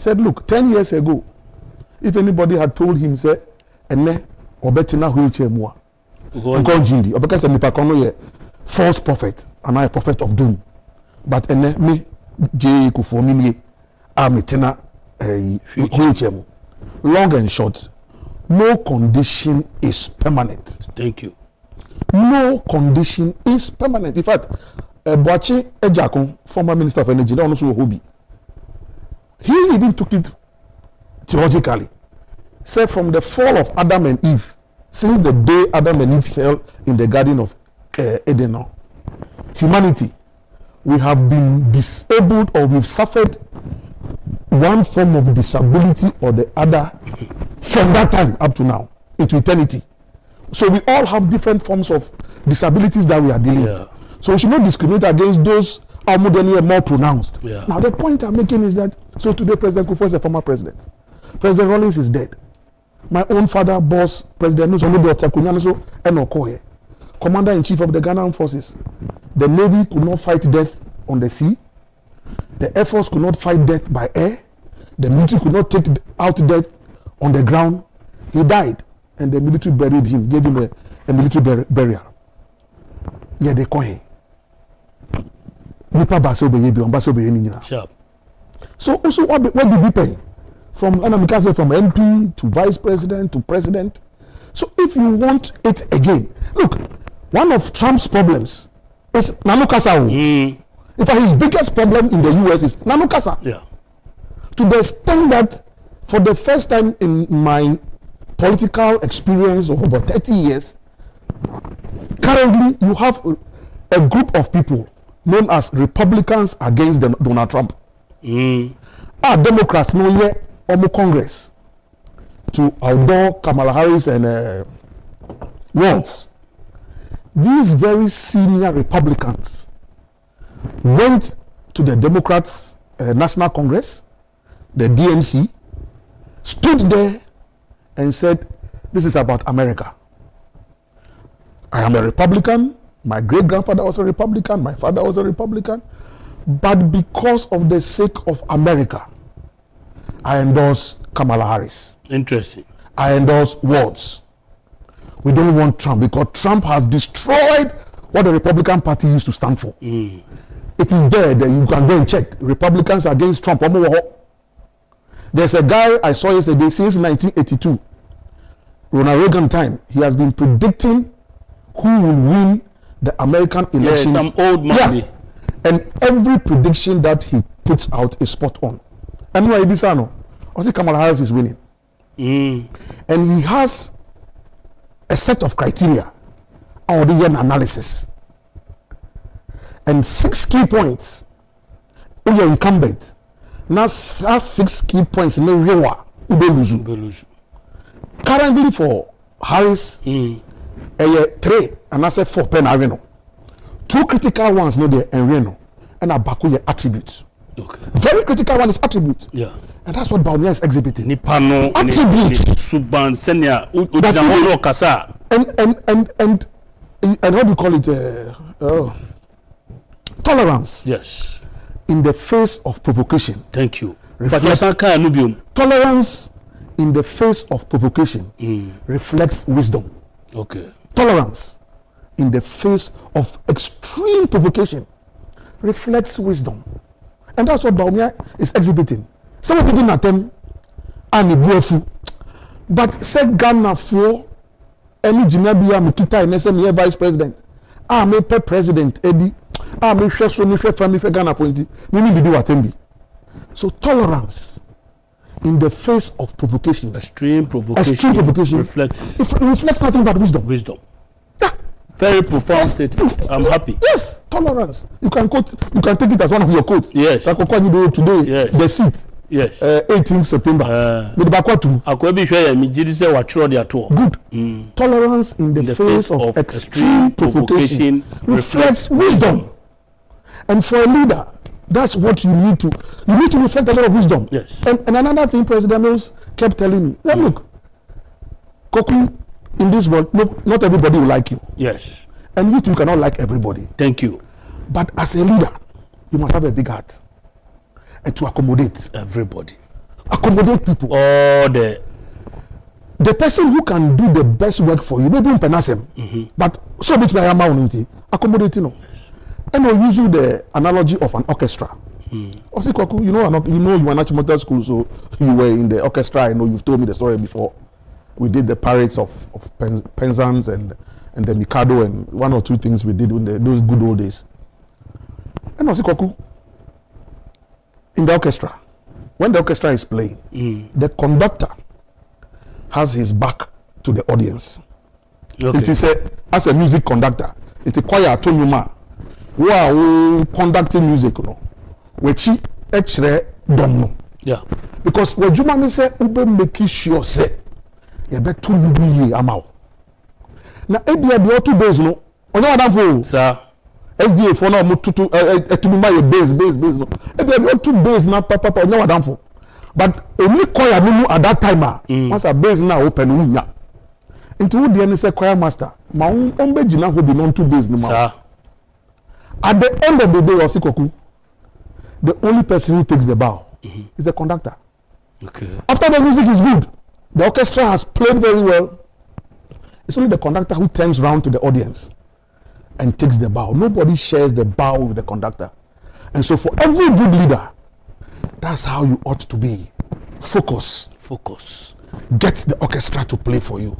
said, look, 10 years ago, if anybody had told him, say, ene obetina wheelchair mua, Nkonjindi, obekasa nipakono ye false prophet, and I a prophet of doom. But ene me je kufomini ametina wheelchair mu. Long and short, no condition is permanent. Thank you. No condition is permanent. In fact, Agyapong, former Minister of Energy, that also a hobby. He even took it theologically. Said from the fall of Adam and Eve, since the day Adam and Eve fell in the Garden of Eden, humanity, we have been disabled or we've suffered one form of disability or the other from that time up to now into eternity. So we all have different forms of disabilities that we are dealing with. So we should not discriminate against those who are more pronounced. Now the point I'm making is that, so today President Koku is a former president. President Rawlings is dead. My own father, boss, President Nuso, Commander-in-Chief of the Ghana Armed Forces. The Navy could not fight death on the sea. The Air Force could not fight death by air. The military could not take out death on the ground. He died, and the military buried him, gave him a military burial. Yeah, they call him. So also, what did we pay? From MP to vice president to president. So if you want it again, look, one of Trump's problems is Nanukasa. In fact, his biggest problem in the US is Nanukasa. Yeah. To the extent that for the first time in my political experience of over 30 years, currently you have a group of people known as Republicans against Donald Trump. Democrats no yet almost Congress to outdoor Kamala Harris and Waltz. These very senior Republicans went to the Democrats National Congress, the DNC, stood there and said, this is about America. I am a Republican. My great-grandfather was a Republican. My father was a Republican. But because of the sake of America, I endorse Kamala Harris. Interesting. I endorse Waltz. We don't want Trump because Trump has destroyed what the Republican Party used to stand for. It is there that you can go and check. Republicans against Trump. There's a guy I saw yesterday since 1982. Ronald Reagan time. He has been predicting who will win the American elections. Some old man. Yeah. And every prediction that he puts out is spot on. And why this ano? I see Kamala Harris is winning. And he has a set of criteria or the analysis. And 6 key points. Who are incumbent. Now 6 key points in the real lose. Currently for Harris, 3 and I said 4 pen areno. 2 critical ones no there and Reno and Abaku attributes. Okay. Very critical one is attribute. Yeah. And that's what Bawumia is exhibiting. Nipano attribute. Suban senya kasa. And how do you call it? Tolerance. Yes. In the face of provocation. Thank you. Tolerance in the face of provocation reflects wisdom. Okay. Tolerance in the face of extreme provocation reflects wisdom. And that's what Bawumia is exhibiting. Some people didn't attempt and beautiful. But said Ghana for any Jinabia Mikita and SME vice president. Me president Eddie. Me share so me share family for Ghana for it. Me do attend. So tolerance in the face of provocation. Extreme provocation reflects. It reflects nothing but wisdom. Wisdom. Yeah. Very profound statement. I'm happy. Yes, tolerance. You can take it as one of your quotes. Yes. Like Anyidoho today. Yes. The seat. Yes. 18th September. Good. Tolerance in the face of extreme provocation reflects wisdom. And for a leader, that's what you need to reflect a lot of wisdom. Yes. And another thing President Mills kept telling me, look, Koku, in this world, not everybody will like you. Yes. And you too cannot like everybody. Thank you. But as a leader, you must have a big heart and to accommodate everybody. accommodate people. Or The person who can do the best work for you, maybe penasem, but so much by amount accommodating. No. And we use the analogy of an orchestra. Also, Koku, you were not motor school, so you were in the orchestra. I know you've told me the story before. We did the parades of Penzance and the Mikado and one or two things we did in those good old days. And also, Koku, in the orchestra, when the orchestra is playing, the conductor has his back to the audience. okay. It is as a music conductor, it's a choir tonyuma who are conducting music, which actually don't know. Yeah. Because what you man say, ube make sure say, you bet 2 million amount. Now, ebia the 2 days no, on your damn Sir. SDA for now to be my base no. Ebia the 2 days na papa on your damn but only choir no at that time once a base now open unya. Into who the say choir master, ma ombe jina ho be non 2 days no ma. Sir. At the end of the day, Osikoku, the only person who takes the bow is the conductor. Okay. After the music is good, the orchestra has played very well. It's only the conductor who turns round to the audience and takes the bow. Nobody shares the bow with the conductor. And so for every good leader, that's how you ought to be. Focus. Focus. Get the orchestra to play for you.